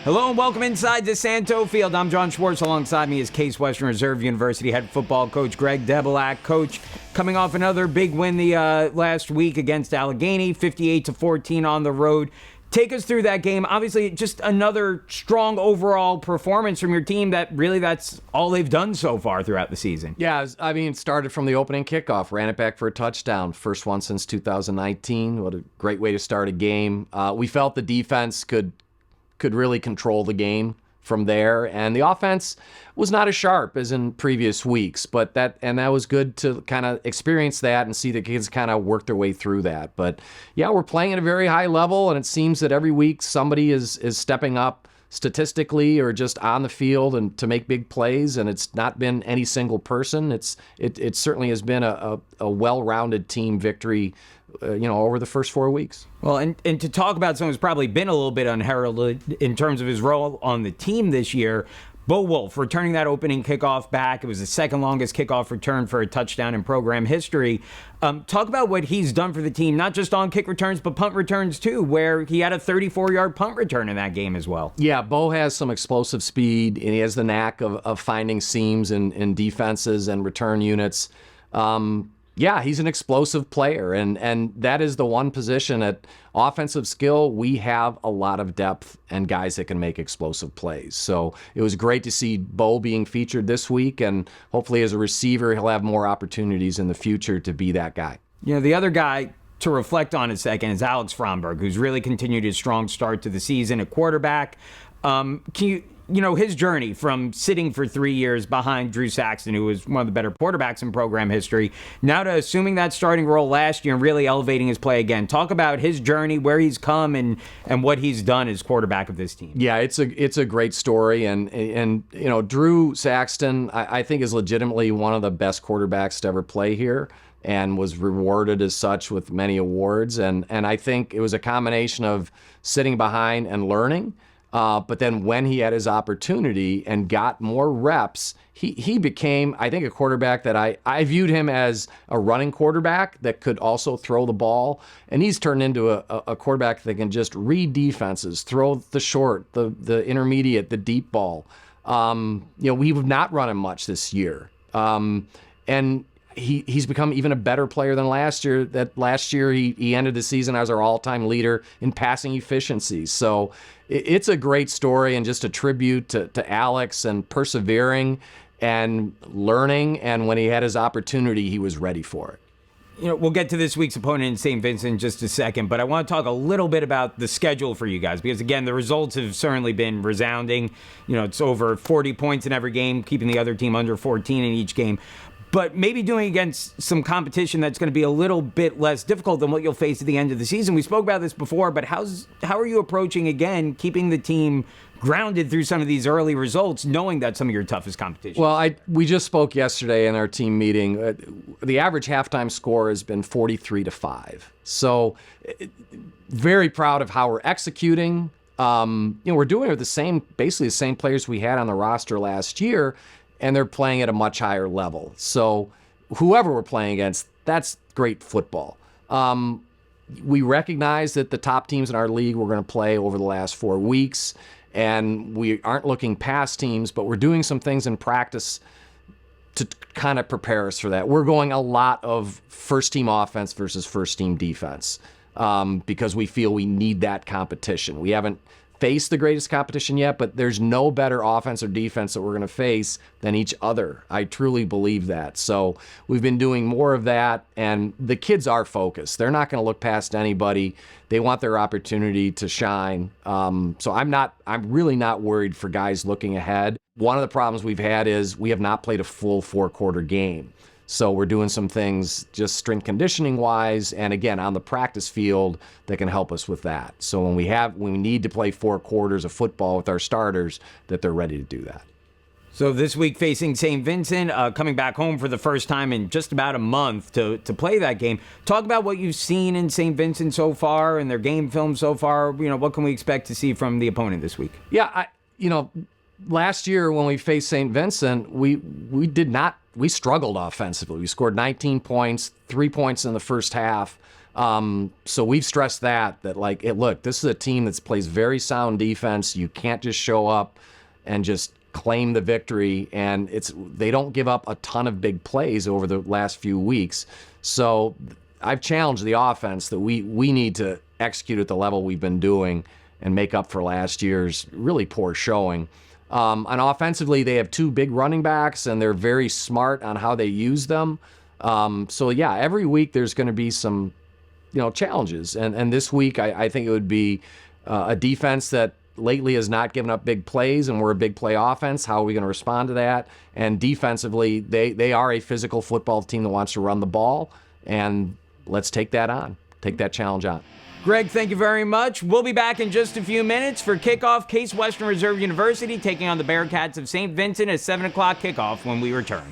Hello and welcome inside DiSanto Field. I'm John Schwartz. Alongside me is Case Western Reserve University head football coach Greg Debeljak. Coach, coming off another big win the last week against Allegheny, 58-14 on the road. Take us through that game. Obviously, just another strong overall performance from your team that's all they've done so far throughout the season. Yeah, I mean, it started from the opening kickoff, ran it back for a touchdown, first one since 2019. What a great way to start a game. We felt the defense could really control the game from there, and the offense was not as sharp as in previous weeks, but that was good to kind of experience that and see the kids kind of work their way through that. But yeah, we're playing at a very high level, and it seems that every week somebody is stepping up statistically or just on the field and to make big plays, and it's not been any single person. It certainly has been a well-rounded team victory over the first 4 weeks. Well, and to talk about someone who's probably been a little bit unheralded in terms of his role on the team this year, Bo Wolf returning that opening kickoff back. It was the second longest kickoff return for a touchdown in program history. Talk about what he's done for the team, not just on kick returns, but punt returns too, where he had a 34-yard punt return in that game as well. Yeah, Bo has some explosive speed, and he has the knack of finding seams in defenses and return units. Yeah, he's an explosive player, and that is the one position at offensive skill. We have a lot of depth and guys that can make explosive plays. So it was great to see Bo being featured this week, and hopefully as a receiver, he'll have more opportunities in the future to be that guy. You know, the other guy to reflect on a second is Alex Framber, who's really continued his strong start to the season at quarterback. His journey from sitting for 3 years behind Drew Saxton, who was one of the better quarterbacks in program history, now to assuming that starting role last year and really elevating his play again. Talk about his journey, where he's come, and what he's done as quarterback of this team. Yeah, it's a great story, and Drew Saxton, I think, is legitimately one of the best quarterbacks to ever play here, and was rewarded as such with many awards. And I think it was a combination of sitting behind and learning. But then when he had his opportunity and got more reps, he became, I think, a quarterback that I viewed him as a running quarterback that could also throw the ball. And he's turned into a quarterback that can just read defenses, throw the short, the intermediate, the deep ball. We've not run him much this year. And he's become even a better player than last year. That last year he ended the season as our all-time leader in passing efficiency. So it's a great story, and just a tribute to Alex and persevering and learning. And when he had his opportunity, he was ready for it. We'll get to this week's opponent in Saint Vincent in just a second, but I want to talk a little bit about the schedule for you guys, because again, the results have certainly been resounding. It's over 40 points in every game, keeping the other team under 14 in each game. But maybe doing against some competition that's going to be a little bit less difficult than what you'll face at the end of the season. We spoke about this before, but how are you approaching, again, keeping the team grounded through some of these early results, knowing that some of your toughest competition? Well, we just spoke yesterday in our team meeting. The average halftime score has been 43-5. So very proud of how we're executing. We're doing it with basically the same players we had on the roster last year, and they're playing at a much higher level. So whoever we're playing against, that's great football. We recognize that the top teams in our league we're going to play over the last 4 weeks, and we aren't looking past teams, but we're doing some things in practice to kind of prepare us for that. We're going a lot of first-team offense versus first-team defense because we feel we need that competition. We haven't face the greatest competition yet, but there's no better offense or defense that we're going to face than each other. I truly believe that. So we've been doing more of that, and the kids are focused. They're not going to look past anybody. They want their opportunity to shine. So I'm really not worried for guys looking ahead. One of the problems we've had is we have not played a full 4-quarter game. So we're doing some things just strength conditioning wise, and again on the practice field that can help us with that. So when we need to play 4 quarters of football with our starters, that they're ready to do that. So this week facing Saint Vincent, coming back home for the first time in just about a month to play that game. Talk about what you've seen in Saint Vincent so far and their game film so far. What can we expect to see from the opponent this week? Yeah, last year when we faced Saint Vincent, we struggled offensively. We scored 19 points, 3 points in the first half. So we've stressed that like, hey, look, this is a team that plays very sound defense. You can't just show up and just claim the victory, and they don't give up a ton of big plays over the last few weeks. So I've challenged the offense that we need to execute at the level we've been doing and make up for last year's really poor showing. And offensively, they have 2 big running backs, and they're very smart on how they use them. So yeah, every week there's going to be some, challenges. And this week, I think it would be a defense that lately has not given up big plays, and we're a big play offense. How are we going to respond to that? And defensively, they are a physical football team that wants to run the ball, and let's take that challenge on. Greg, thank you very much. We'll be back in just a few minutes for kickoff. Case Western Reserve University taking on the Bearcats of Saint Vincent at 7 o'clock kickoff when we return.